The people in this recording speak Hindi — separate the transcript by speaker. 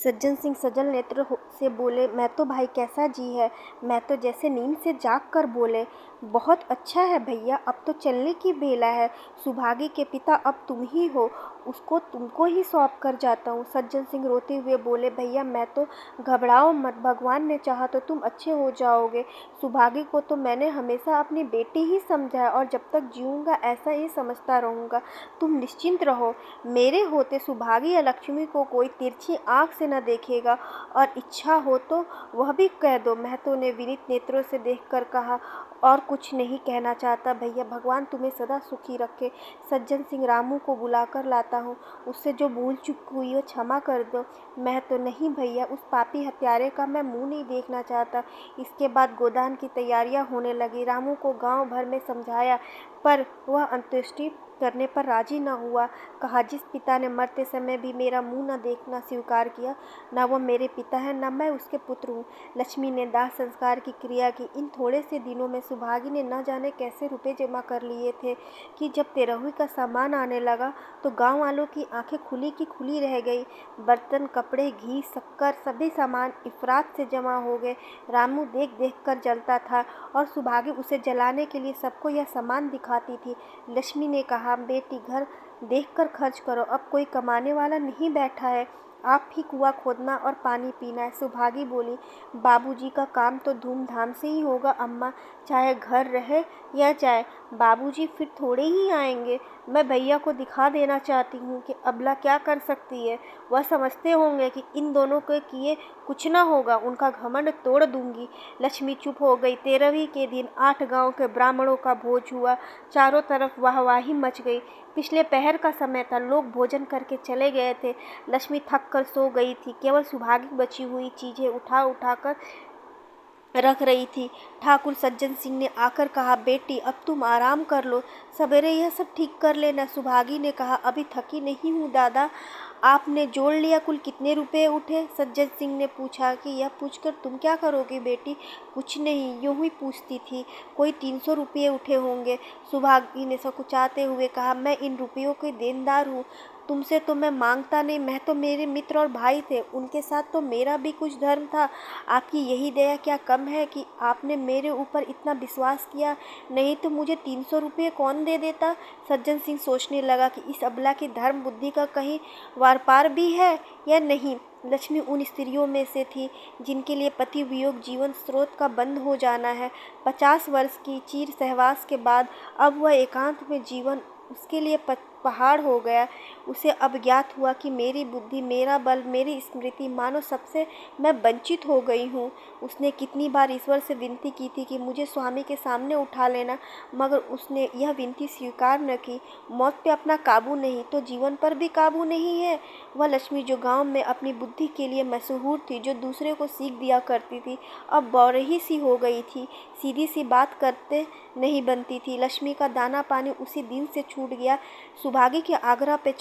Speaker 1: सज्जन सिंह सजल नेत्र से बोले, मैं तो भाई कैसा जी है। मैं तो जैसे नींद से जाग कर बोले, बहुत अच्छा है भैया, अब तो चलने की बेला है। सुभागी के पिता अब तुम ही हो, उसको तुमको ही सौंप कर जाता हूँ। सज्जन सिंह रोते हुए बोले, भैया मैं तो, घबराओ मत, भगवान ने चाहा तो तुम अच्छे हो जाओगे। सुभागी को तो मैंने हमेशा अपनी बेटी ही समझा है और जब तक जीऊँगा ऐसा ही समझता रहूँगा। तुम निश्चिंत रहो, मेरे होते सुभागी या लक्ष्मी को कोई तिरछी आँख से न देखेगा, और इच्छा हो तो वह भी कह दो। महतो ने विनीत नेत्रों से देखकर कहा, और कुछ नहीं कहना चाहता भैया, भगवान तुम्हें सदा सुखी रखे। सज्जन सिंह, रामू को बुलाकर लाता हूँ, उससे जो भूल चूक हुई हो क्षमा कर दो। महतो, नहीं भैया, उस पापी हत्यारे का मैं मुंह नहीं देखना चाहता। इसके बाद गोदान की तैयारियां होने लगी। रामू को गांव भर में समझाया, पर वह अंत्येष्टि करने पर राजी न हुआ। कहा, जिस पिता ने मरते समय भी मेरा मुंह न देखना स्वीकार किया, न वो मेरे पिता है, न मैं उसके पुत्र हूँ। लक्ष्मी ने दाह संस्कार की क्रिया की। इन थोड़े से दिनों में सुभागी ने न जाने कैसे रुपए जमा कर लिए थे कि जब तेरहवीं का सामान आने लगा तो गांव वालों की आंखें खुली की खुली रह गई। बर्तन, कपड़े, घी, शक्कर, सभी सामान इफरात से जमा हो गए। रामू देख देख कर जलता था और सुभागी उसे जलाने के लिए सबको यह सामान दिखाती थी। लक्ष्मी ने कहा, बेटी, घर देखकर खर्च करो, अब कोई कमाने वाला नहीं बैठा है, आप ही कुआं खोदना और पानी पीना है। सुभागी बोली, बाबूजी का काम तो धूमधाम से ही होगा अम्मा, चाहे घर रहे या जाए। बाबूजी फिर थोड़े ही आएंगे। मैं भैया को दिखा देना चाहती हूँ कि अबला क्या कर सकती है। वह समझते होंगे कि इन दोनों के किए कुछ ना होगा, उनका घमंड तोड़ दूंगी। लक्ष्मी चुप हो गई। 13वीं के दिन 8 गांव के ब्राह्मणों का भोज हुआ। चारों तरफ वाहवाही मच गई। पिछले पहर का समय था, लोग भोजन करके चले गए थे। लक्ष्मी थक कर सो गई थी, केवल सुभागी बची हुई चीजें उठा उठा कर रख रही थी। ठाकुर सज्जन सिंह ने आकर कहा, बेटी अब तुम आराम कर लो, सवेरे यह सब ठीक कर लेना। सुभागी ने कहा, अभी थकी नहीं हूँ दादा। आपने जोड़ लिया कुल कितने रुपए उठे? सज्जन सिंह ने पूछा। कि यह पूछकर तुम क्या करोगी बेटी? कुछ नहीं, यूं ही पूछती थी। कोई 300 रुपये उठे होंगे। सुभागी ने सकुचाते हुए कहा, मैं इन रुपयों की देनदार हूँ, तुमसे तो मैं मांगता नहीं। मैं तो मेरे मित्र और भाई थे, उनके साथ तो मेरा भी कुछ धर्म था। आपकी यही दया क्या कम है कि आपने मेरे ऊपर इतना विश्वास किया? नहीं तो मुझे 300 रुपये कौन दे देता? सज्जन सिंह सोचने लगा कि इस अबला की धर्म बुद्धि का कहीं वार पार भी है या नहीं। लक्ष्मी उन स्त्रियों में से थी जिनके लिए पति वियोग जीवन स्रोत का बंद हो जाना है। 50 वर्ष की चीर सहवास के बाद अब वह एकांत में जीवन उसके लिए पहाड़ हो गया। उसे अब ज्ञात हुआ कि मेरी बुद्धि, मेरा बल, मेरी स्मृति, मानो सबसे मैं वंचित हो गई हूँ। उसने कितनी बार ईश्वर से विनती की थी कि मुझे स्वामी के सामने उठा लेना, मगर उसने यह विनती स्वीकार न की। मौत पे अपना काबू नहीं तो जीवन पर भी काबू नहीं है। वह लक्ष्मी जो गांव में अपनी बुद्धि के लिए मशहूर थी, जो दूसरे को सीख दिया करती थी, अब बौरही सी हो गई थी। सीधी सी बात करते नहीं बनती थी। लक्ष्मी का दाना पानी उसी दिन से छूट गया। सुभागी के आग्रह पे